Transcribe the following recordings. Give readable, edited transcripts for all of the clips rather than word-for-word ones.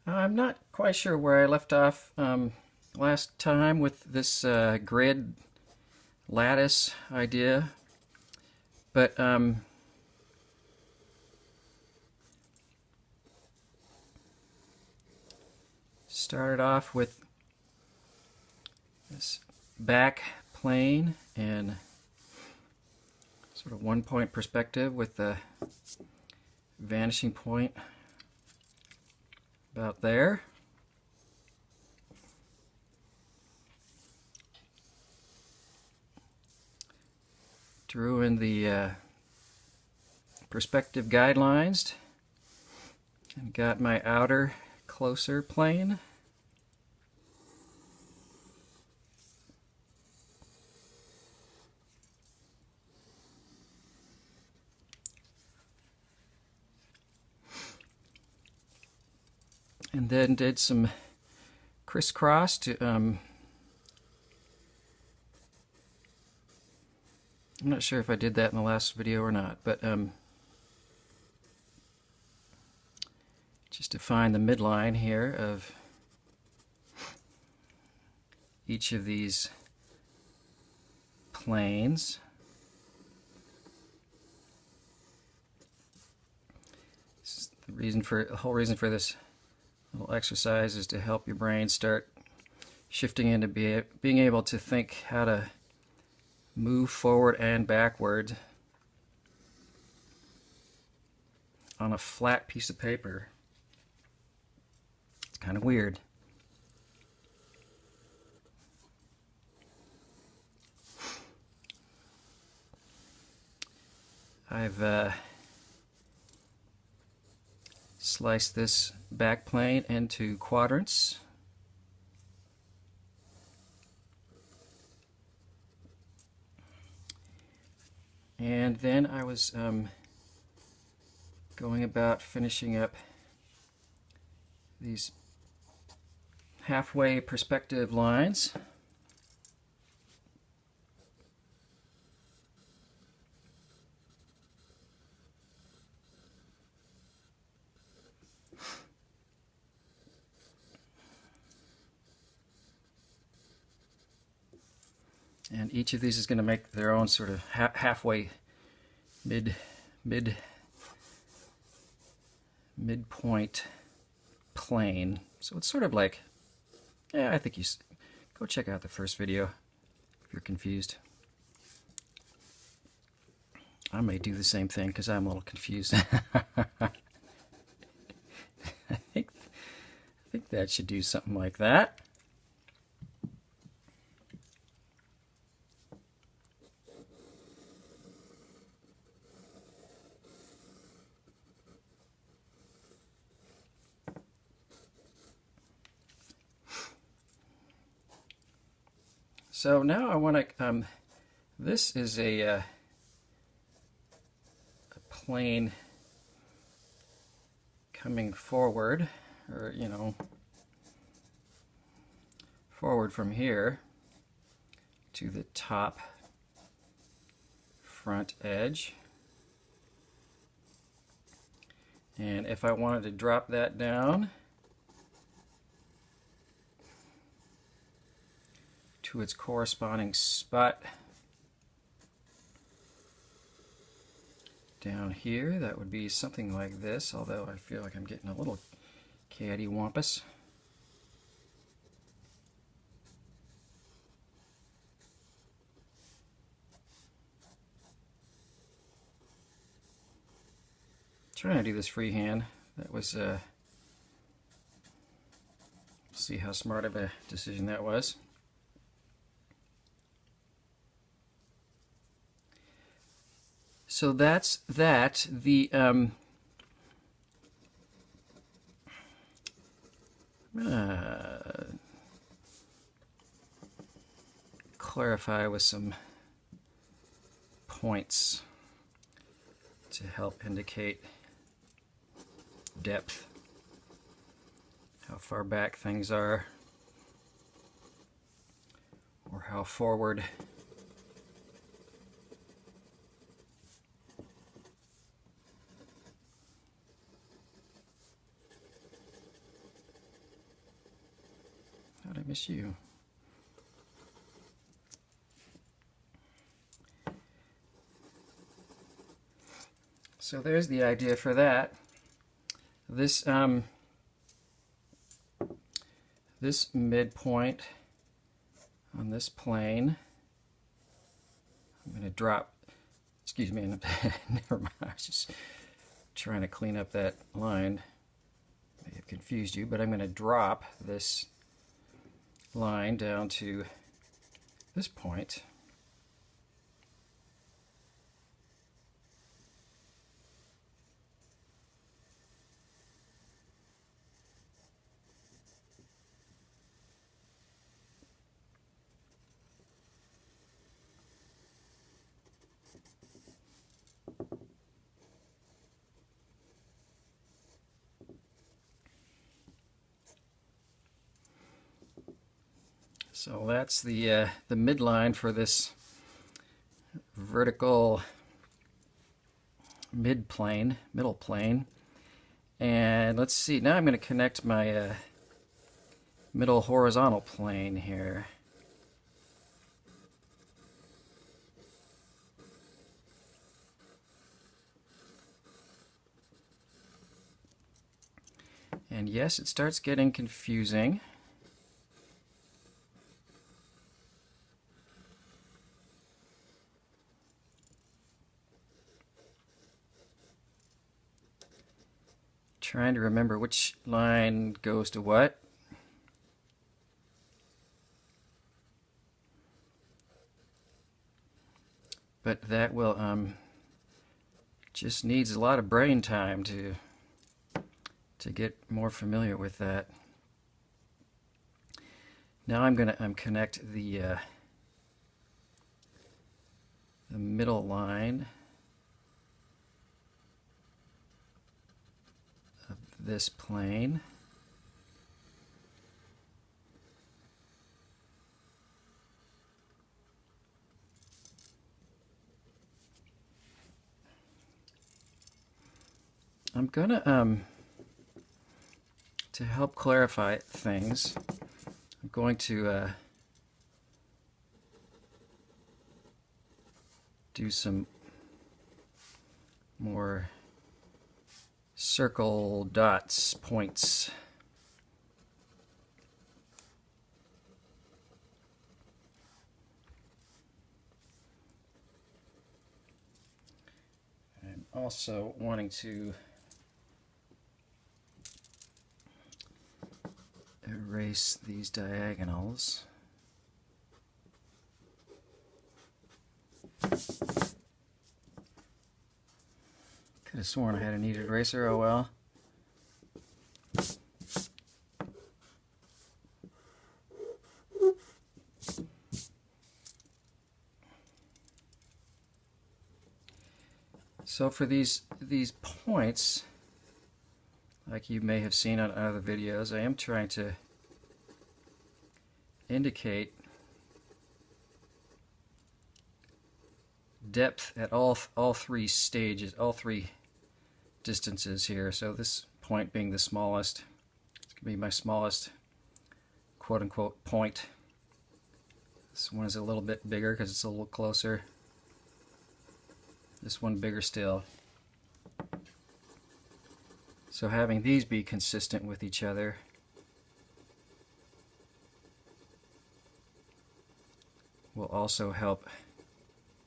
I'm not quite sure where I left off last time with this grid lattice idea, but started off with this back plane and sort of one-point perspective with the vanishing point about there. Drew in the perspective guidelines and got my outer closer plane. And then did some crisscross to I'm not sure if I did that in the last video or not, but just to find the midline here of each of these planes. The whole reason for this little exercise is to help your brain start shifting into being able to think how to move forward and backward on a flat piece of paper. It's kind of weird. I've sliced this back plane into quadrants. And then I was going about finishing up these halfway perspective lines. And each of these is going to make their own sort of halfway midpoint plane. So it's sort of like, yeah, I think you go check out the first video if you're confused. I may do the same thing because I'm a little confused. I think that should do something like that. So now I want to, this is a plane coming forward, or, you know, forward from here to the top front edge. And if I wanted to drop that down to its corresponding spot down here, that would be something like this, although I feel like I'm getting a little cattywampus. Trying to do this freehand. That was see how smart of a decision that was. So that's that. The clarify with some points to help indicate depth, how far back things are, or how forward miss you. So there's the idea for that. This this midpoint on this plane, I'm going to drop, excuse me, never mind, I was just trying to clean up that line. May have confused you, but I'm going to drop this line down to this point. So that's the midline for this vertical middle plane. And let's see, now I'm going to connect my middle horizontal plane here. And yes, it starts getting confusing. Trying to remember which line goes to what. But that will just needs a lot of brain time to get more familiar with that. Now I'm going to connect the middle line of this plane. I'm gonna to help clarify things, I'm going to do some more circle dots, points. I'm also wanting to erase these diagonals. Could have sworn I had a neat eraser, oh well. So for these points, like you may have seen on other videos, I am trying to indicate depth at all three stages, all three distances here. So this point being the smallest, it's going to be my smallest quote-unquote point. This one is a little bit bigger because it's a little closer. This one bigger still. So having these be consistent with each other will also help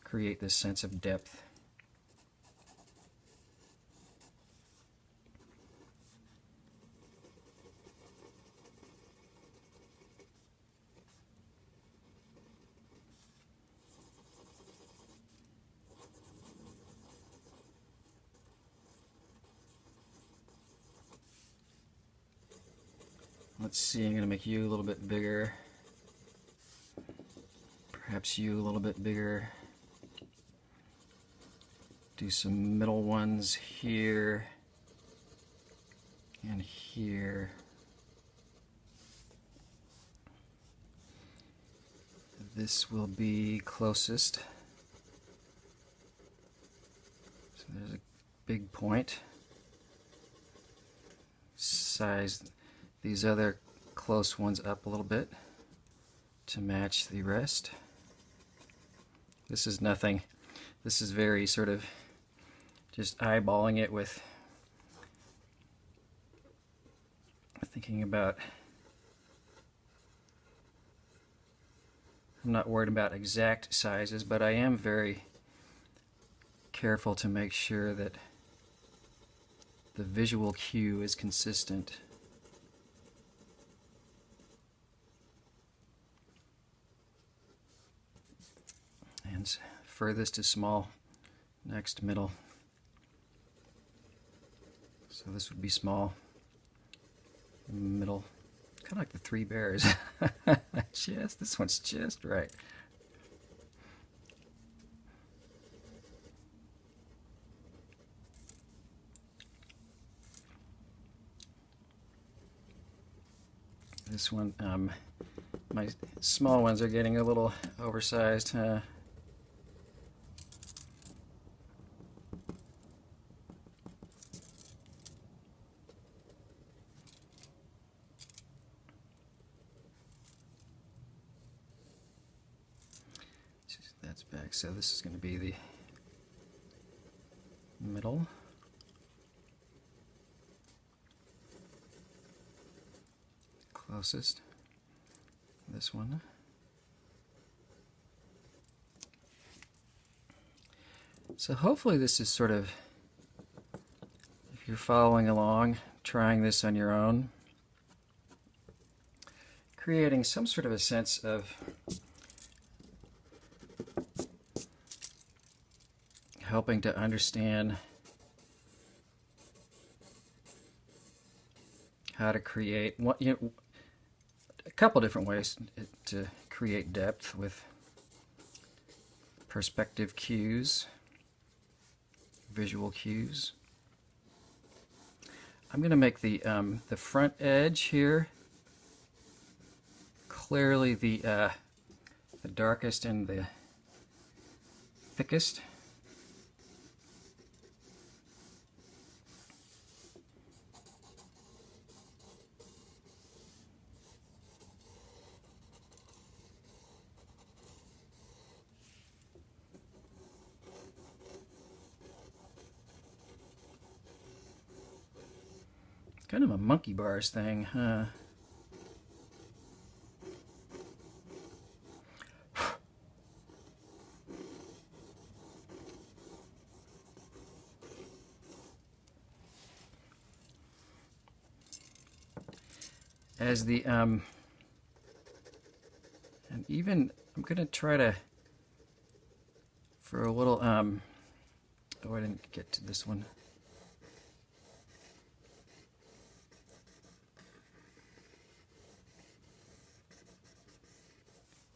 create this sense of depth. Let's see, I'm going to make you a little bit bigger. Perhaps you a little bit bigger. Do some middle ones here and here. This will be closest. So there's a big point. Size these other close ones up a little bit. to match the rest. This is nothing. This is very sort of just eyeballing it with thinking about. I'm not worried about exact sizes, but I am very careful to make sure that the visual cue is consistent. And furthest is small, next middle. So this would be small, middle, kind of like the three bears. This one's just right. This one, my small ones are getting a little oversized. That's back, so this is going to be the middle. Closest. This one. So hopefully this is sort of, if you're following along, trying this on your own, creating some sort of a sense of helping to understand how to create a couple different ways to create depth with perspective cues, visual cues. I'm going to make the front edge here clearly the darkest and the thickest. Kind of a monkey bars thing, huh? As the and even I'm gonna try to for a little oh, I didn't get to this one.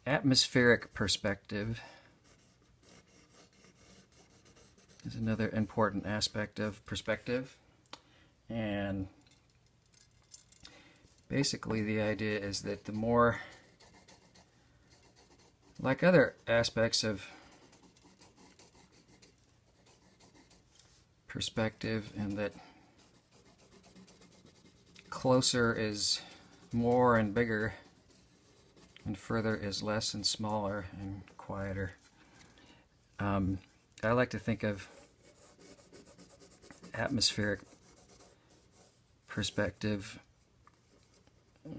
Atmospheric perspective is another important aspect of perspective, and basically the idea is that the more, like other aspects of perspective, and that closer is more and bigger, and further is less and smaller and quieter. I like to think of atmospheric perspective.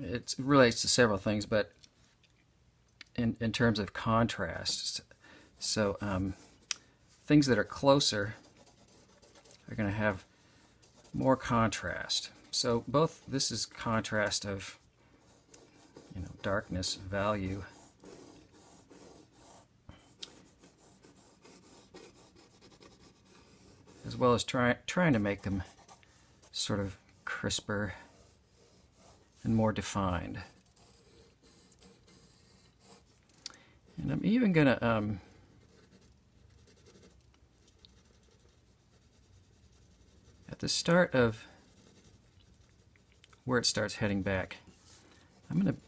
It relates to several things, but in terms of contrast. So things that are closer are going to have more contrast. So both, this is contrast of, you know, darkness, value. As well as trying to make them sort of crisper and more defined. And I'm even going to at the start of where it starts heading back, I'm going to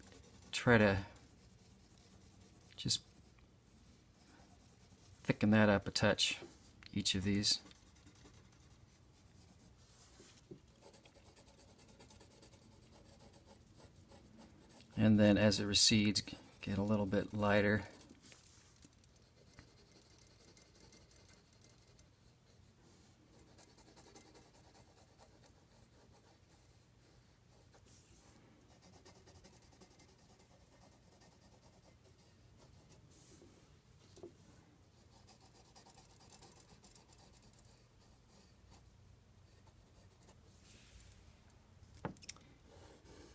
try to just thicken that up a touch, each of these. And then as it recedes, get a little bit lighter.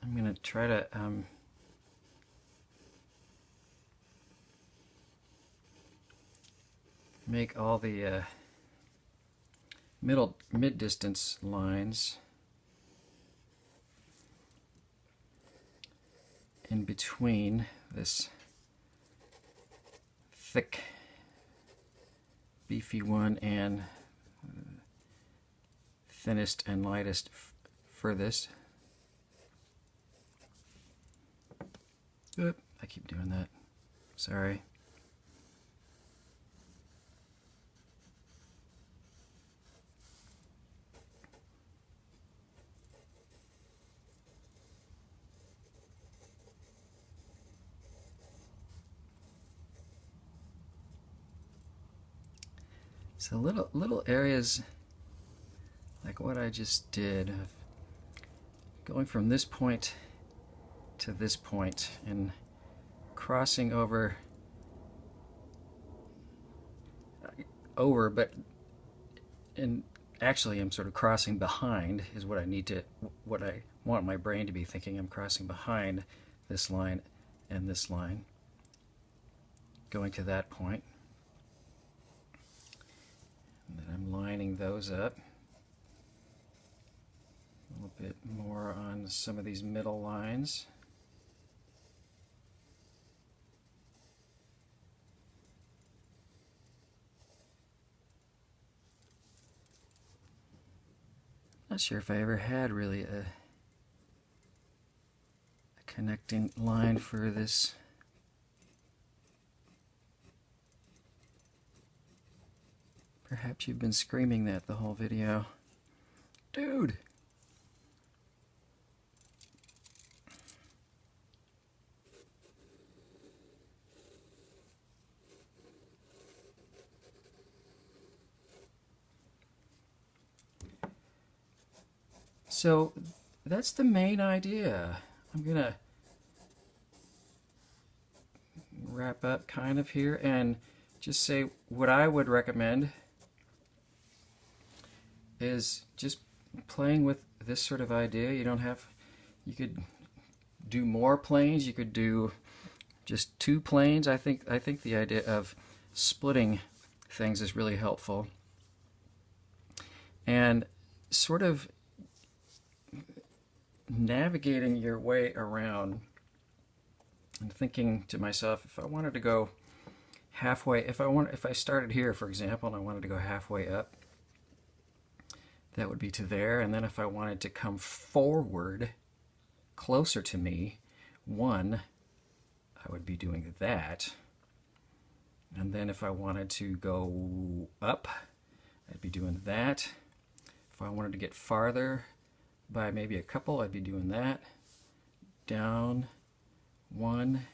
I'm going to try to make all the mid-distance lines in between this thick, beefy one and thinnest and lightest furthest. Oop, I keep doing that. Sorry. So little areas like what I just did, of going from this point to this point and crossing over, but actually I'm sort of crossing behind is what what I want my brain to be thinking. I'm crossing behind this line and this line, going to that point. And then I'm lining those up. A little bit more on some of these middle lines. Not sure if I ever had really a connecting line for this. Perhaps you've been screaming that the whole video. Dude! So that's the main idea. I'm gonna wrap up kind of here and just say what I would recommend is just playing with this sort of idea. You could do more planes, you could do just 2 planes. I think the idea of splitting things is really helpful. And sort of navigating your way around and thinking to myself, if I wanted to go halfway, if I started here, for example, and I wanted to go halfway up, that would be to there. And then if I wanted to come forward closer to me, 1, I would be doing that. And then if I wanted to go up, I'd be doing that. If I wanted to get farther by maybe a couple, I'd be doing that. Down 1,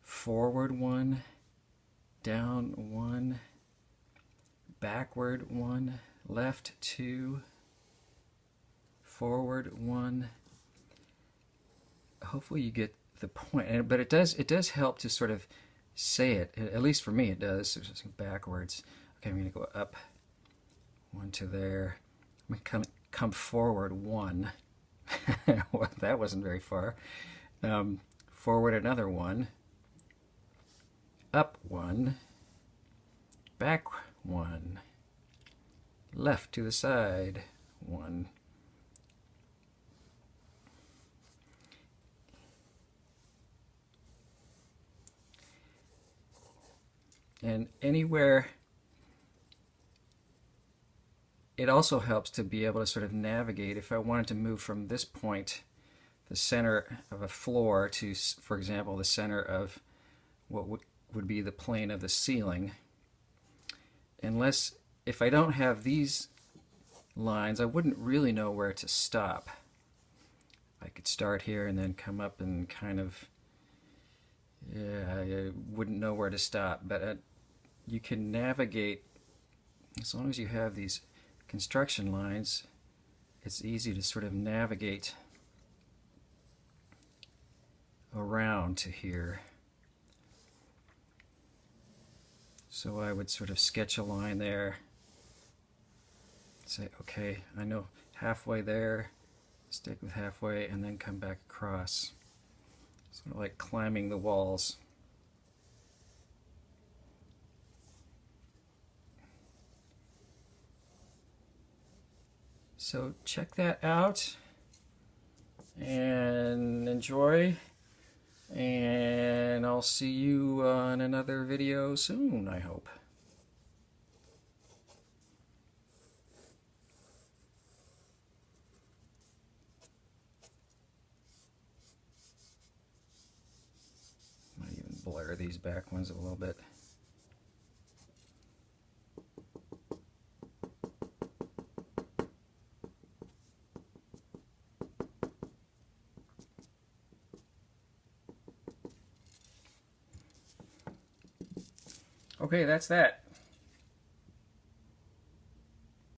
forward 1, down 1, backward 1, left 2, forward 1. Hopefully you get the point. But it does help to sort of say it. At least for me it does. So just backwards. Okay, I'm going to go up 1 to there. I'm going to come forward 1. Well, that wasn't very far. Forward another 1. Up 1. Back 1. Left to the side 1. And anywhere, it also helps to be able to sort of navigate. If I wanted to move from this point, the center of a floor, to, for example, the center of what would be the plane of the ceiling, if I don't have these lines, I wouldn't really know where to stop. I could start here and then come up and kind of yeah, I wouldn't know where to stop. But you can navigate, as long as you have these construction lines, it's easy to sort of navigate around to here. So I would sort of sketch a line there, say, okay, I know halfway there, stick with halfway, and then come back across. Sort of like climbing the walls. So check that out and enjoy, and I'll see you on another video soon, I hope. Might even blur these back ones a little bit. Okay, that's that.